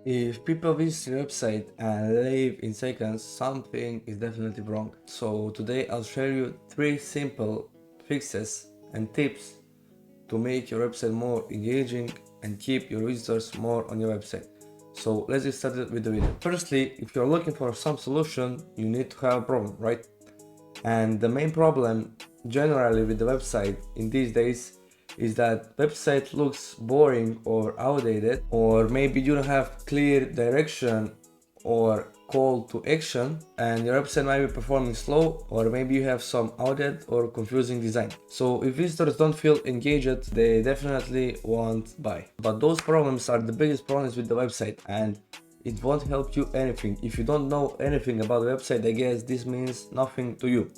If people visit your website and leave in seconds, something is definitely wrong. So today I'll share you 3 simple fixes and tips to make your website more engaging and keep your visitors more on your website. So let's get started with the video. Firstly, if you're looking for some solution, you need to have a problem, right? And the main problem generally with the website in these days is that website looks boring or outdated, or maybe you don't have clear direction or call to action, and your website might be performing slow, or maybe you have some outdated or confusing design. So if visitors don't feel engaged, they definitely won't buy. But those problems are the biggest problems with the website, and it won't help you anything. If you don't know anything about the website, I guess this means nothing to you.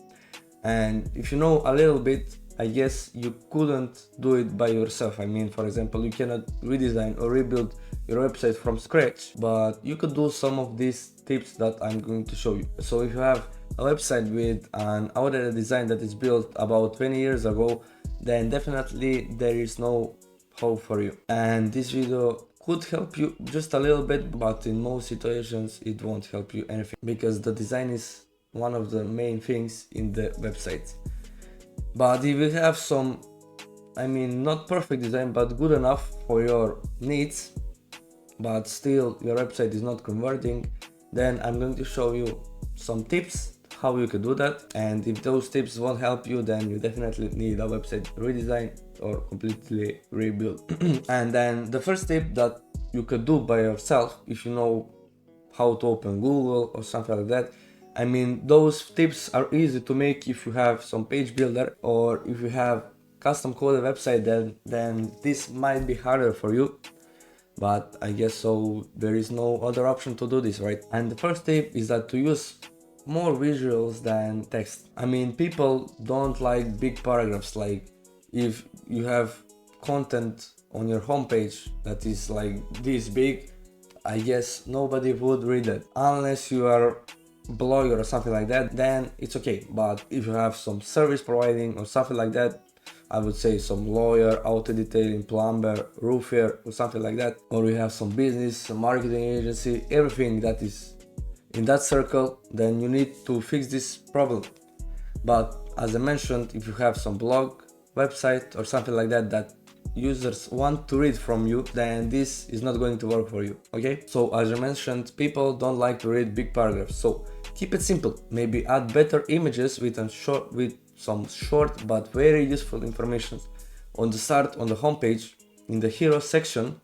And if you know a little bit, I guess you couldn't do it by yourself. I mean, for example, you cannot redesign or rebuild your website from scratch, but you could do some of these tips that I'm going to show you. So if you have a website with an outdated design that is built about 20 years ago, then definitely there is no hope for you. And this video could help you just a little bit, but in most situations it won't help you anything, because the design is one of the main things in the website. But if you have some, I mean, not perfect design, but good enough for your needs, but still your website is not converting, then I'm going to show you some tips how you can do that. And if those tips won't help you, then you definitely need a website redesign or completely rebuild. And then the first tip that you could do by yourself, if you know how to open Google or something like that, I mean, those tips are easy to make if you have some page builder, or if you have custom coded website, then this might be harder for you. But I guess so, there is no other option to do this, right? And the first tip is that to use more visuals than text. I mean, people don't like big paragraphs. Like if you have content on your homepage that is like this big, I guess nobody would read it unless you are blogger or something like that, then it's okay. But if you have some service providing or something like that, I would say some lawyer, auto detailing, plumber, roofer or something like that, or you have some business, some marketing agency, everything that is in that circle, then you need to fix this problem. But as I mentioned, if you have some blog, website or something like that that users want to read from you, then this is not going to work for you. Okay, so as I mentioned, people don't like to read big paragraphs, so keep it simple. Maybe add better images with some short but very useful information on the start, on the homepage, in the hero section.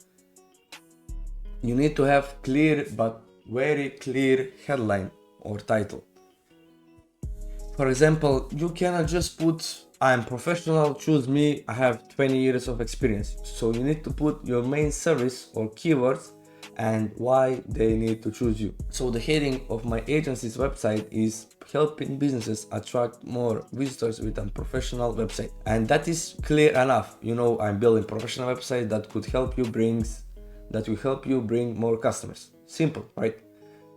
You need to have clear but very clear headline or title. For example, you cannot just put I'm professional, choose me, I have 20 years of experience. So you need to put your main service or keywords and why they need to choose you. So the heading of my agency's website is helping businesses attract more visitors with a professional website. And that is clear enough. You know, I'm building professional website that will help you bring more customers. Simple, right?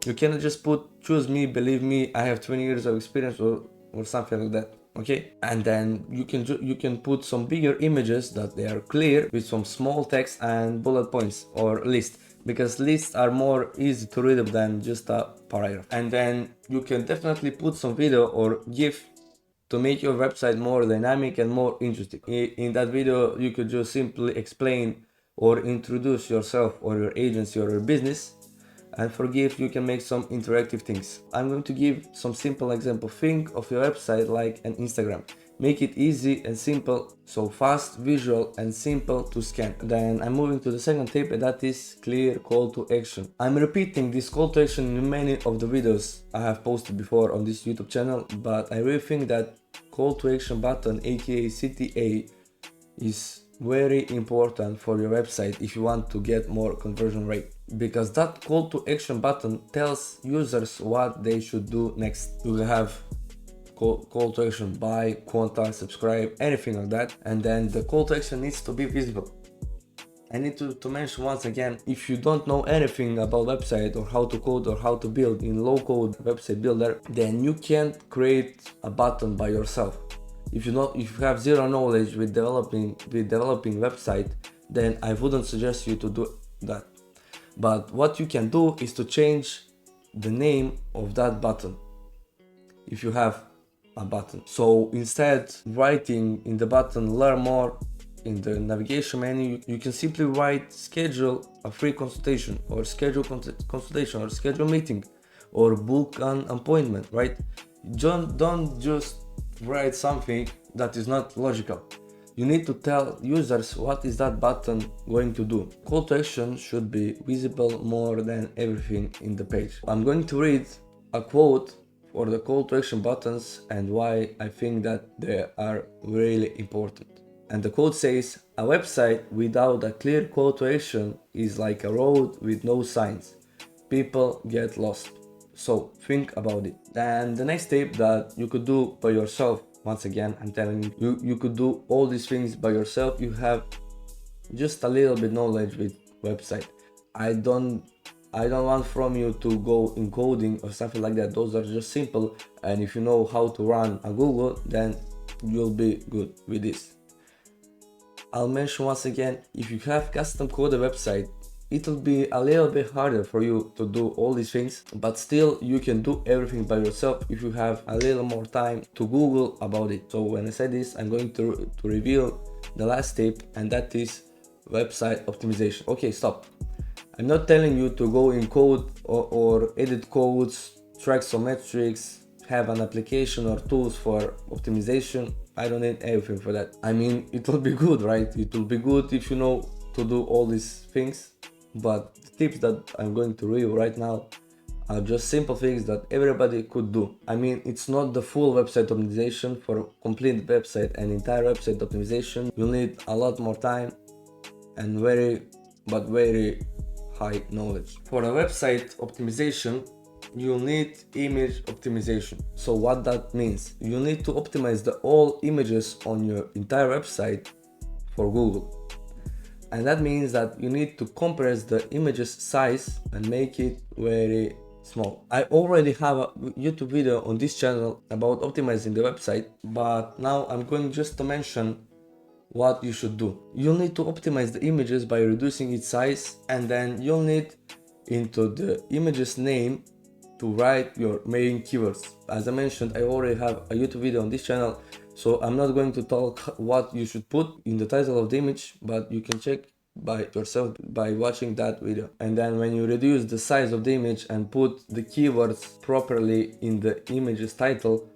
You cannot just put choose me, believe me, I have 20 years of experience or something like that. Okay, and then you can put some bigger images that they are clear with some small text and bullet points or list, because lists are more easy to read than just a paragraph. And then you can definitely put some video or GIF to make your website more dynamic and more interesting. In that video, you could just simply explain or introduce yourself or your agency or your business. And for GIF, you can make some interactive things. I'm going to give some simple example. Think of your website like an Instagram. Make it easy and simple, so fast, visual and simple to scan. Then I'm moving to the second tip, and that is clear call to action. I'm repeating this call to action in many of the videos I have posted before on this YouTube channel, but I really think that call to action button, aka CTA, is very important for your website if you want to get more conversion rate, because that call to action button tells users what they should do next. You have call to action, buy, contact, subscribe, anything like that, and then the call to action needs to be visible. I need to mention once again, if you don't know anything about website or how to code or how to build in low code website builder, then you can't create a button by yourself. If you have zero knowledge with developing website, then I wouldn't suggest you to do that. But what you can do is to change the name of that button if you have a button. So instead writing in the button learn more in the navigation menu, you can simply write schedule a free consultation, or schedule consultation, or schedule meeting, or book an appointment, right? Don't just write something that is not logical. You need to tell users what is that button going to do. Call to action should be visible more than everything in the page. I'm going to read a quote for the call to action buttons and why I think that they are really important. And the quote says, "A website without a clear call to action is like a road with no signs. People get lost." So think about it. And the next tip that you could do by yourself, once again I'm telling you, you could do all these things by yourself. You have just a little bit knowledge with website. I don't want from you to go in coding or something like that. Those are just simple, and if you know how to run a Google, then you'll be good with this. I'll mention once again, if you have custom code a website, it'll be a little bit harder for you to do all these things, but still you can do everything by yourself if you have a little more time to Google about it. So when I say this, I'm going to reveal the last tip, and that is website optimization. Okay, stop. I'm not telling you to go in code or edit codes, track some metrics, have an application or tools for optimization. I don't need everything for that. I mean, it will be good, right? It will be good if you know to do all these things, but the tips that I'm going to review right now are just simple things that everybody could do. I mean, it's not the full website optimization. For complete website and entire website optimization, you'll need a lot more time and very high knowledge. For a website optimization, you'll need image optimization. So what that means, you need to optimize all images on your entire website for Google. And that means that you need to compress the image's size and make it very small. I already have a YouTube video on this channel about optimizing the website, but now I'm going just to mention what you should do. You'll need to optimize the images by reducing its size, and then you'll need into the image's name to write your main keywords. As I mentioned, I already have a YouTube video on this channel, so I'm not going to talk what you should put in the title of the image, but you can check by yourself by watching that video. And then when you reduce the size of the image and put the keywords properly in the image's title,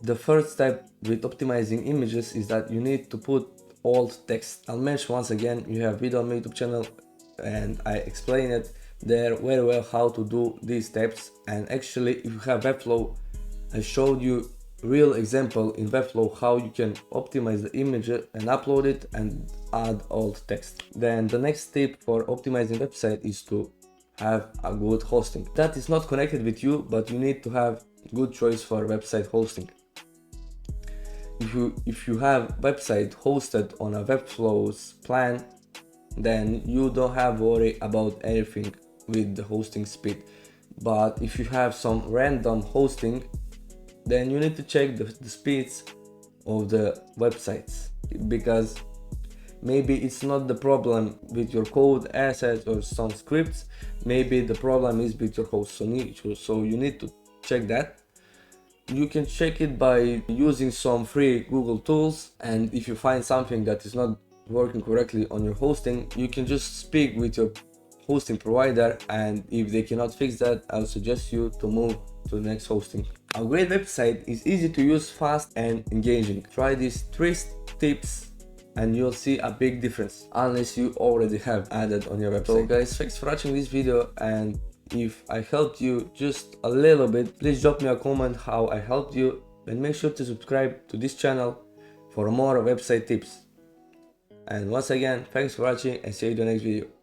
the first step with optimizing images is that you need to put alt text. I'll mention once again, you have video on my YouTube channel and I explain it there very well how to do these steps. And actually, if you have webflow, I showed you real example in webflow how you can optimize the image and upload it and add alt text. Then the next tip for optimizing website is to have a good hosting. That is not connected with you, but you need to have good choice for website hosting. If you have website hosted on a webflow's plan, then you don't have worry about anything with the hosting speed. But if you have some random hosting, then you need to check the speeds of the websites, because maybe it's not the problem with your code assets or some scripts, maybe the problem is with your host. So you need to check that. You can check it by using some free Google tools, and if you find something that is not working correctly on your hosting, you can just speak with your hosting provider, and if they cannot fix that, I'll suggest you to move to the next hosting. A great website is easy to use, fast and engaging. Try these 3 tips and you'll see a big difference, unless you already have added on your website. So guys, thanks for watching this video, and if I helped you just a little bit, please drop me a comment how I helped you, and make sure to subscribe to this channel for more website tips. And once again, thanks for watching and see you in the next video.